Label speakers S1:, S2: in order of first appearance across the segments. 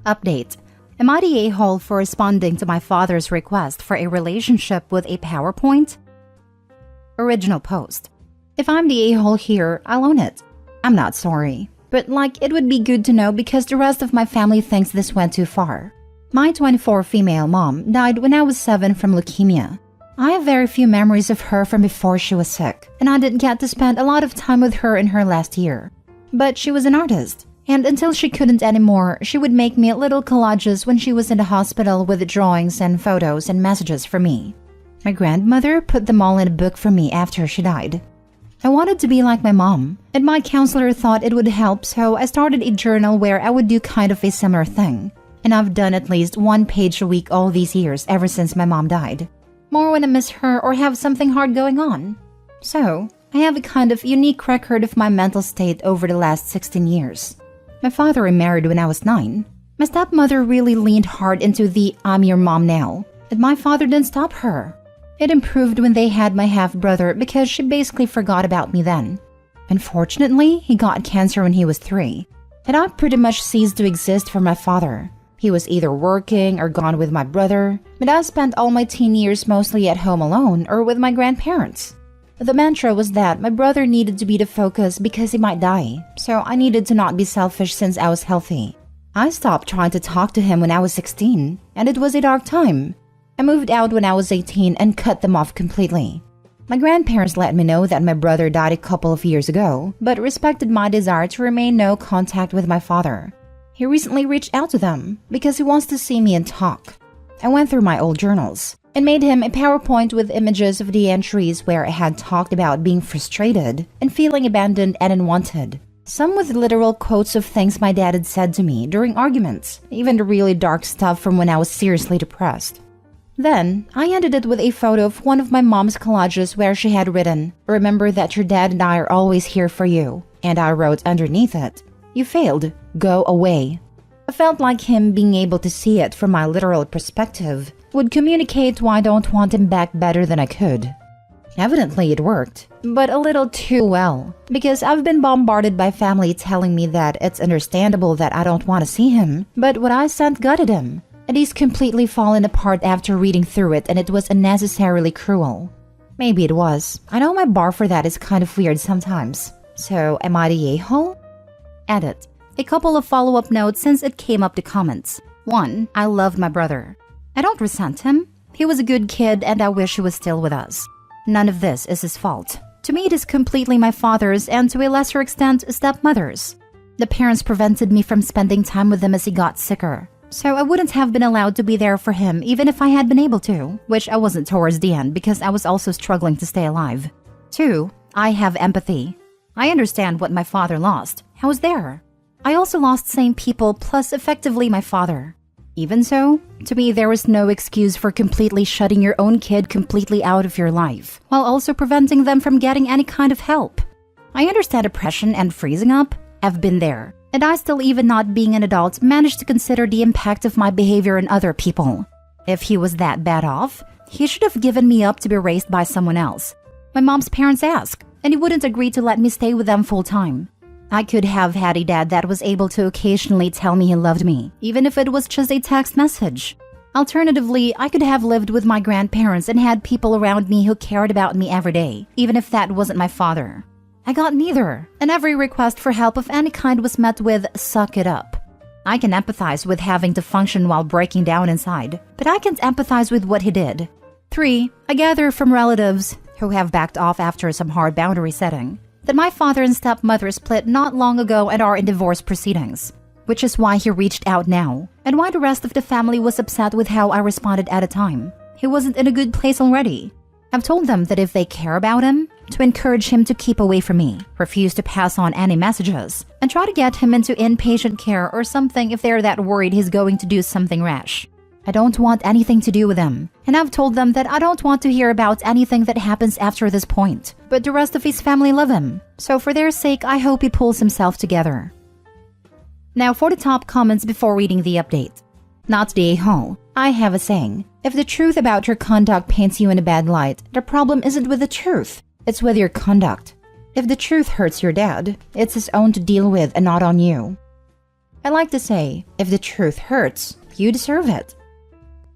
S1: Update. Am I the a-hole for responding to my father's request for a relationship with a PowerPoint? Original post. If I'm the a-hole here, I'll own it. I'm not sorry, but it would be good to know because the rest of my family thinks this went too far. My 24 female mom died when I was 7 from leukemia. I have very few memories of her from before she was sick, and I didn't get to spend a lot of time with her in her last year. But she was an artist, and until she couldn't anymore, she would make me little collages when she was in the hospital with drawings and photos and messages for me. My grandmother put them all in a book for me after she died. I wanted to be like my mom, and my counselor thought it would help, so I started a journal where I would do kind of a similar thing. And I've done at least 1 page a week all these years ever since my mom died. More when I miss her or have something hard going on. So, I have a kind of unique record of my mental state over the last 16 years. My father remarried when I was 9. My stepmother really leaned hard into the "I'm your mom now," and my father didn't stop her. It improved when they had my half-brother because she basically forgot about me then. Unfortunately, he got cancer when he was 3, and I pretty much ceased to exist for my father. He was either working or gone with my brother, but I spent all my teen years mostly at home alone or with my grandparents. The mantra was that my brother needed to be the focus because he might die, so I needed to not be selfish since I was healthy. I stopped trying to talk to him when I was 16, and it was a dark time. I moved out when I was 18 and cut them off completely. My grandparents let me know that my brother died a couple of years ago, but respected my desire to remain no contact with my father. He recently reached out to them because he wants to see me and talk. I went through my old journals and made him a PowerPoint with images of the entries where I had talked about being frustrated and feeling abandoned and unwanted. Some with literal quotes of things my dad had said to me during arguments, even the really dark stuff from when I was seriously depressed. Then, I ended it with a photo of one of my mom's collages where she had written, "Remember that your dad and I are always here for you," and I wrote underneath it, "You failed. Go away." I felt like him being able to see it from my literal perspective would communicate why I don't want him back better than I could. Evidently it worked, but a little too well, because I've been bombarded by family telling me that it's understandable that I don't want to see him, but what I sent gutted him, and he's completely fallen apart after reading through it and it was unnecessarily cruel. Maybe it was. I know my bar for that is kind of weird sometimes. So, am I the a-hole? Edit. A couple of follow-up notes since it came up to comments. 1. I loved my brother. I don't resent him. He was a good kid and I wish he was still with us. None of this is his fault. To me, it is completely my father's and to a lesser extent, stepmother's. The parents prevented me from spending time with him as he got sicker. So I wouldn't have been allowed to be there for him even if I had been able to, which I wasn't towards the end because I was also struggling to stay alive. 2. I have empathy. I understand what my father lost. I was there. I also lost same people plus effectively my father. Even so, to me there was no excuse for completely shutting your own kid completely out of your life, while also preventing them from getting any kind of help. I understand depression and freezing up. I've been there. And I still, even not being an adult, managed to consider the impact of my behavior on other people. If he was that bad off, he should have given me up to be raised by someone else. My mom's parents asked, and he wouldn't agree to let me stay with them full time. I could have had a dad that was able to occasionally tell me he loved me, even if it was just a text message. Alternatively, I could have lived with my grandparents and had people around me who cared about me every day, even if that wasn't my father. I got neither, and every request for help of any kind was met with, "Suck it up." I can empathize with having to function while breaking down inside, but I can't empathize with what he did. 3. I gather from relatives, who have backed off after some hard boundary setting, that my father and stepmother split not long ago and are in divorce proceedings, which is why he reached out now, and why the rest of the family was upset with how I responded at a time. He wasn't in a good place already. I've told them that if they care about him, to encourage him to keep away from me, refuse to pass on any messages, and try to get him into inpatient care or something if they're that worried he's going to do something rash. I don't want anything to do with him, and I've told them that I don't want to hear about anything that happens after this point, but the rest of his family love him, so for their sake I hope he pulls himself together. Now for the top comments before reading the update. Not the a-hole. I have a saying, if the truth about your conduct paints you in a bad light, the problem isn't with the truth, it's with your conduct. If the truth hurts your dad, it's his own to deal with and not on you. I like to say, if the truth hurts, you deserve it.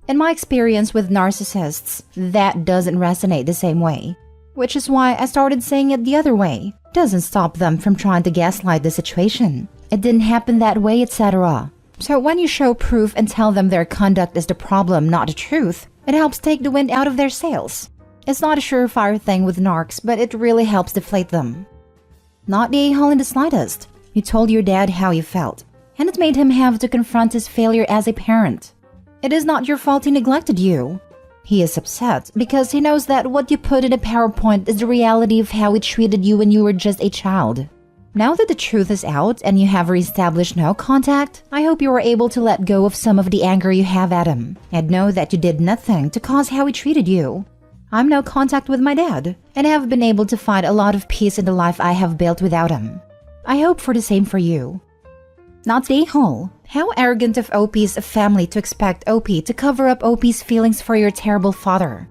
S1: In my experience with narcissists, that doesn't resonate the same way, which is why I started saying it the other way. Doesn't stop them from trying to gaslight the situation. It didn't happen that way, etc. So when you show proof and tell them their conduct is the problem, not the truth, it helps take the wind out of their sails. It's not a surefire thing with narcs, but it really helps deflate them. Not the a-hole in the slightest. You told your dad how you felt, and it made him have to confront his failure as a parent. It is not your fault he neglected you. He is upset because he knows that what you put in a PowerPoint is the reality of how he treated you when you were just a child. Now that the truth is out and you have reestablished no contact, I hope you are able to let go of some of the anger you have at him and know that you did nothing to cause how he treated you. I'm no contact with my dad and have been able to find a lot of peace in the life I have built without him. I hope for the same for you. Not the a-hole. How arrogant of OP's family to expect OP to cover up OP's feelings for your terrible father.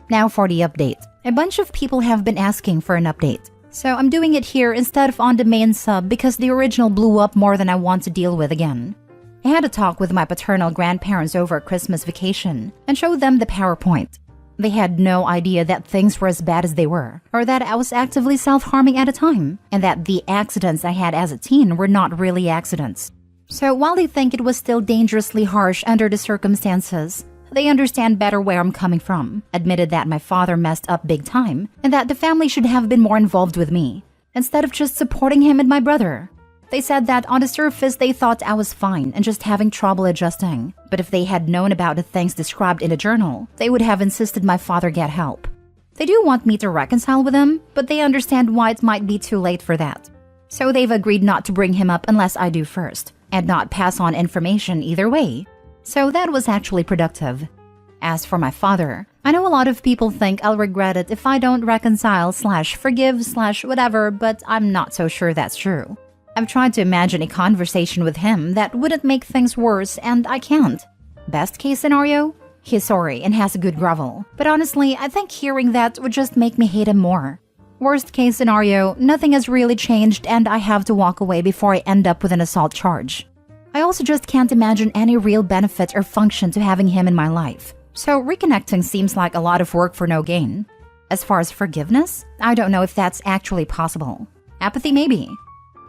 S1: Now for the update. A bunch of people have been asking for an update, so I'm doing it here instead of on the main sub because the original blew up more than I want to deal with again. I had a talk with my paternal grandparents over Christmas vacation and showed them the PowerPoint. They had no idea that things were as bad as they were, or that I was actively self-harming at a time, and that the accidents I had as a teen were not really accidents. So while they think it was still dangerously harsh under the circumstances, they understand better where I'm coming from, admitted that my father messed up big time, and that the family should have been more involved with me, instead of just supporting him and my brother. They said that on the surface they thought I was fine and just having trouble adjusting, but if they had known about the things described in the journal, they would have insisted my father get help. They do want me to reconcile with him, but they understand why it might be too late for that. So they've agreed not to bring him up unless I do first, and not pass on information either way. So that was actually productive. As for my father, I know a lot of people think I'll regret it if I don't reconcile/forgive/whatever, but I'm not so sure that's true. I've tried to imagine a conversation with him that wouldn't make things worse, and I can't. Best case scenario? He's sorry and has a good grovel, but honestly, I think hearing that would just make me hate him more. Worst case scenario, nothing has really changed and I have to walk away before I end up with an assault charge. I also just can't imagine any real benefit or function to having him in my life, so reconnecting seems like a lot of work for no gain. As far as forgiveness, I don't know if that's actually possible. Apathy maybe.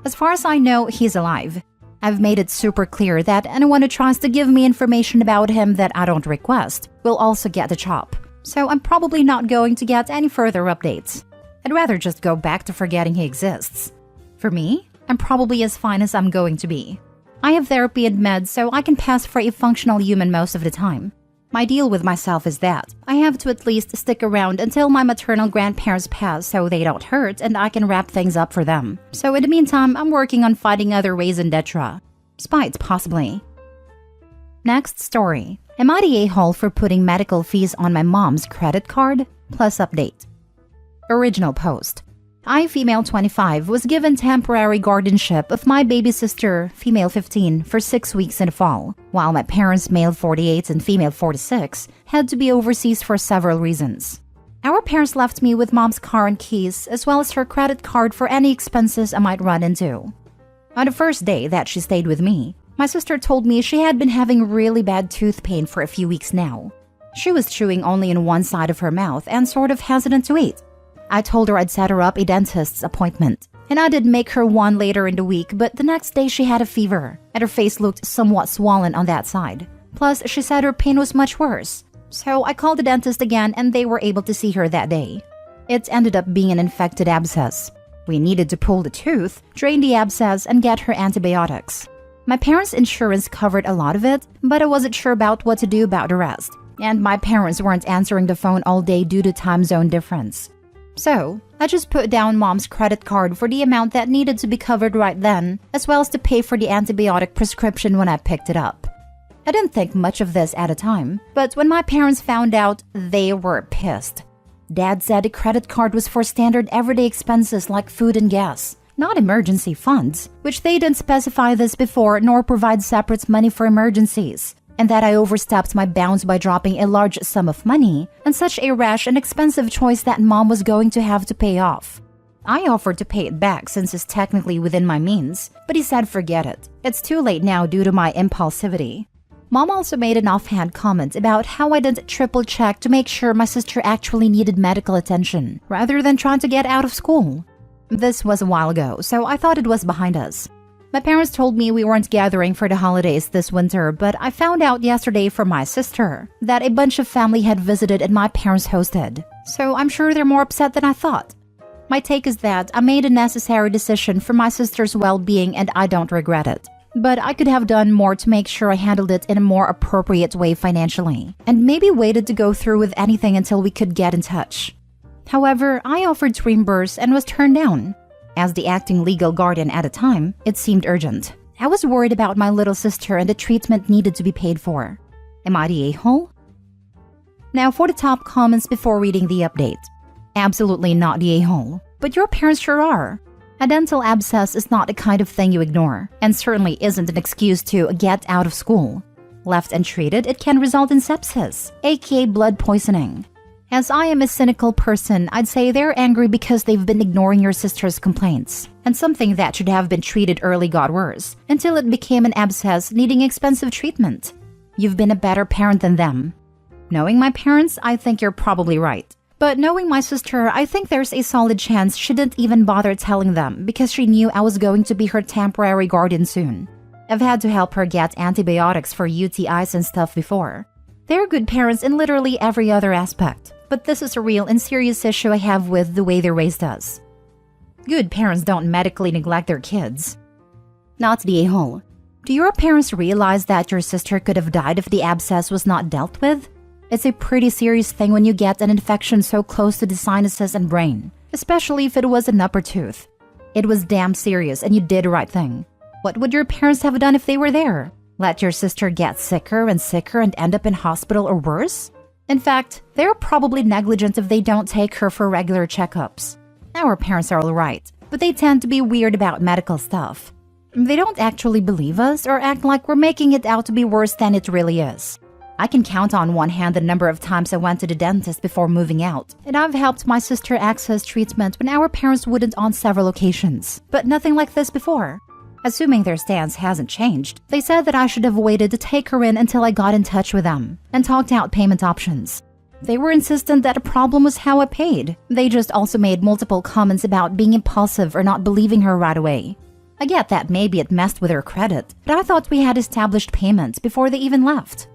S1: As far as I know, he's alive. I've made it super clear that anyone who tries to give me information about him that I don't request will also get the chop, so I'm probably not going to get any further updates. I'd rather just go back to forgetting he exists. For me, I'm probably as fine as I'm going to be. I have therapy and meds, so I can pass for a functional human most of the time. My deal with myself is that I have to at least stick around until my maternal grandparents pass so they don't hurt and I can wrap things up for them. So in the meantime, I'm working on finding other ways in Detra. Spites, possibly. Next story. Am I the a-hole for putting medical fees on my mom's credit card? Plus update. Original post. I, female 25, was given temporary guardianship of my baby sister, female 15, for 6 weeks in the fall, while my parents, male 48 and female 46, had to be overseas for several reasons. Our parents left me with mom's car and keys, as well as her credit card for any expenses I might run into. On the first day that she stayed with me, my sister told me she had been having really bad tooth pain for a few weeks now. She was chewing only in one side of her mouth and sort of hesitant to eat. I told her I'd set her up a dentist's appointment, and I did make her one later in the week, but the next day she had a fever, and her face looked somewhat swollen on that side. Plus, she said her pain was much worse. So I called the dentist again and they were able to see her that day. It ended up being an infected abscess. We needed to pull the tooth, drain the abscess, and get her antibiotics. My parents' insurance covered a lot of it, but I wasn't sure about what to do about the rest, and my parents weren't answering the phone all day due to time zone difference. So, I just put down mom's credit card for the amount that needed to be covered right then, as well as to pay for the antibiotic prescription when I picked it up. I didn't think much of this at a time, but when my parents found out, they were pissed. Dad said the credit card was for standard everyday expenses like food and gas, not emergency funds, which they didn't specify this before nor provide separate money for emergencies, and that I overstepped my bounds by dropping a large sum of money and such a rash and expensive choice that mom was going to have to pay off. I offered to pay it back since it's technically within my means, but he said forget it. It's too late now due to my impulsivity. Mom also made an offhand comment about how I didn't triple check to make sure my sister actually needed medical attention, rather than trying to get out of school. This was a while ago, so I thought it was behind us. My parents told me we weren't gathering for the holidays this winter, but I found out yesterday from my sister that a bunch of family had visited and my parents hosted. So I'm sure they're more upset than I thought. My take is that I made a necessary decision for my sister's well-being and I don't regret it. But I could have done more to make sure I handled it in a more appropriate way financially, and maybe waited to go through with anything until we could get in touch. However, I offered to reimburse and was turned down. As the acting legal guardian at the time, it seemed urgent. I was worried about my little sister and the treatment needed to be paid for. Am I the a-hole? Now for the top comments before reading the update. Absolutely not the a-hole, but your parents sure are. A dental abscess is not the kind of thing you ignore, and certainly isn't an excuse to get out of school. Left untreated, it can result in sepsis, aka blood poisoning. As I am a cynical person, I'd say they're angry because they've been ignoring your sister's complaints, and something that should have been treated early got worse, until it became an abscess needing expensive treatment. You've been a better parent than them. Knowing my parents, I think you're probably right. But knowing my sister, I think there's a solid chance she didn't even bother telling them because she knew I was going to be her temporary guardian soon. I've had to help her get antibiotics for UTIs and stuff before. They're good parents in literally every other aspect. But this is a real and serious issue I have with the way they raised us. Good parents don't medically neglect their kids. Not the a-hole. Do your parents realize that your sister could have died if the abscess was not dealt with? It's a pretty serious thing when you get an infection so close to the sinuses and brain, especially if it was an upper tooth. It was damn serious and you did the right thing. What would your parents have done if they were there? Let your sister get sicker and end up in hospital or worse? In fact, they're probably negligent if they don't take her for regular checkups. Our parents are alright, but they tend to be weird about medical stuff. They don't actually believe us or act like we're making it out to be worse than it really is. I can count on one hand the number of times I went to the dentist before moving out, and I've helped my sister access treatment when our parents wouldn't on several occasions, but nothing like this before. Assuming their stance hasn't changed, they said that I should have waited to take her in until I got in touch with them and talked out payment options. They were insistent that a problem was how I paid. They just also made multiple comments about being impulsive or not believing her right away. I get that maybe it messed with her credit, but I thought we had established payments before they even left.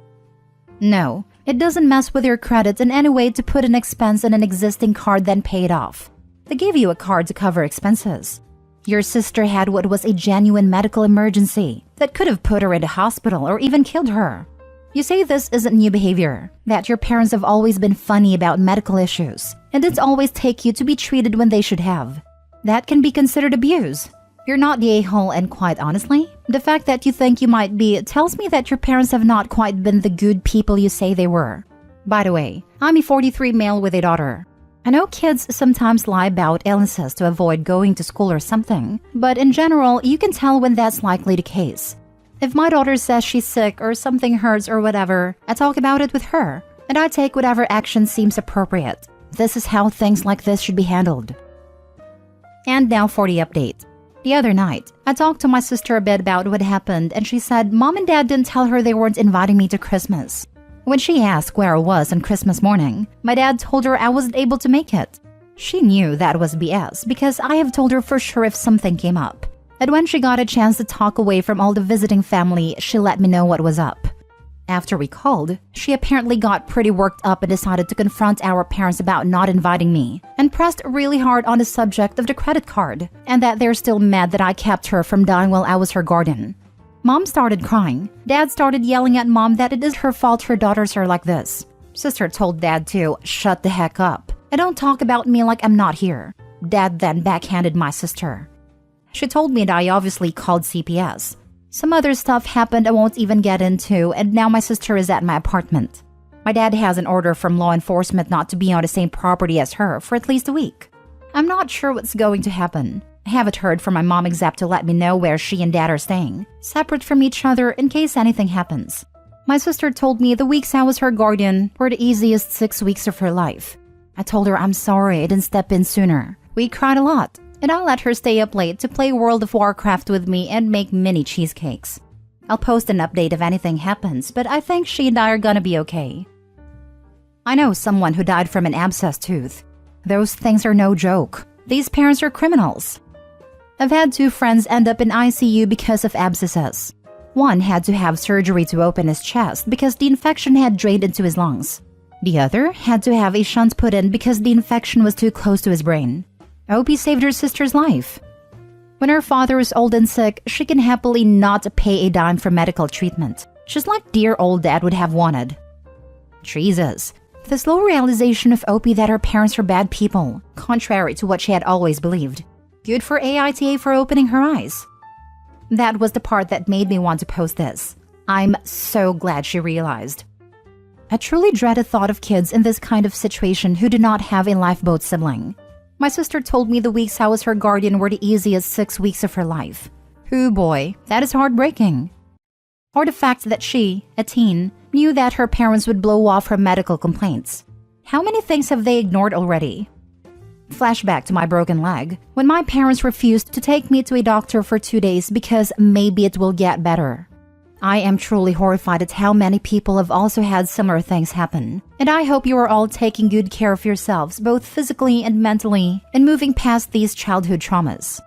S1: No, it doesn't mess with your credit in any way to put an expense on an existing card then pay it off. They gave you a card to cover expenses. Your sister had what was a genuine medical emergency that could have put her in the hospital or even killed her. You say this isn't new behavior, that your parents have always been funny about medical issues, and didn't always take you to be treated when they should have. That can be considered abuse. You're not the a-hole, and quite honestly, the fact that you think you might be tells me that your parents have not quite been the good people you say they were. By the way, I'm a 43 male with a daughter. I know kids sometimes lie about illnesses to avoid going to school or something, but in general, you can tell when that's likely the case. If my daughter says she's sick or something hurts or whatever, I talk about it with her, and I take whatever action seems appropriate. This is how things like this should be handled. And now for the update. The other night, I talked to my sister a bit about what happened, and she said Mom and Dad didn't tell her they weren't inviting me to Christmas. When she asked where I was on Christmas morning, my dad told her I wasn't able to make it. She knew that was BS because I have told her for sure if something came up. And when she got a chance to talk away from all the visiting family, she let me know what was up. After we called, she apparently got pretty worked up and decided to confront our parents about not inviting me, and pressed really hard on the subject of the credit card, and that they're still mad that I kept her from dying while I was her guardian. Mom started crying. Dad started yelling at Mom that it is her fault her daughters are like this. Sister told Dad to shut the heck up and don't talk about me like I'm not here. Dad then backhanded my sister. She told me that I obviously called CPS. Some other stuff happened I won't even get into, and now my sister is at my apartment. My dad has an order from law enforcement not to be on the same property as her for at least a week. I'm not sure what's going to happen. I haven't heard from my mom except to let me know where she and dad are staying, separate from each other in case anything happens. My sister told me the weeks I was her guardian were the easiest 6 weeks of her life. I told her I'm sorry I didn't step in sooner. We cried a lot, and I let her stay up late to play World of Warcraft with me and make mini cheesecakes. I'll post an update if anything happens, but I think she and I are gonna be okay. I know someone who died from an abscessed tooth. Those things are no joke. These parents are criminals. I've had 2 friends end up in ICU because of abscesses. One had to have surgery to open his chest because the infection had drained into his lungs. The other had to have a shunt put in because the infection was too close to his brain. OP saved her sister's life. When her father is old and sick, she can happily not pay a dime for medical treatment, just like dear old dad would have wanted. Jesus, the slow realization of OP that her parents are bad people, contrary to what she had always believed. Good for AITA for opening her eyes. That was the part that made me want to post this. I'm so glad she realized. I truly dread the thought of kids in this kind of situation who do not have a lifeboat sibling. My sister told me the weeks I was her guardian were the easiest 6 weeks of her life. Hoo boy, that is heartbreaking. Or the fact that she, a teen, knew that her parents would blow off her medical complaints. How many things have they ignored already? Flashback to my broken leg, when my parents refused to take me to a doctor for 2 days because maybe it will get better. I am truly horrified at how many people have also had similar things happen, and I hope you are all taking good care of yourselves both physically and mentally and moving past these childhood traumas.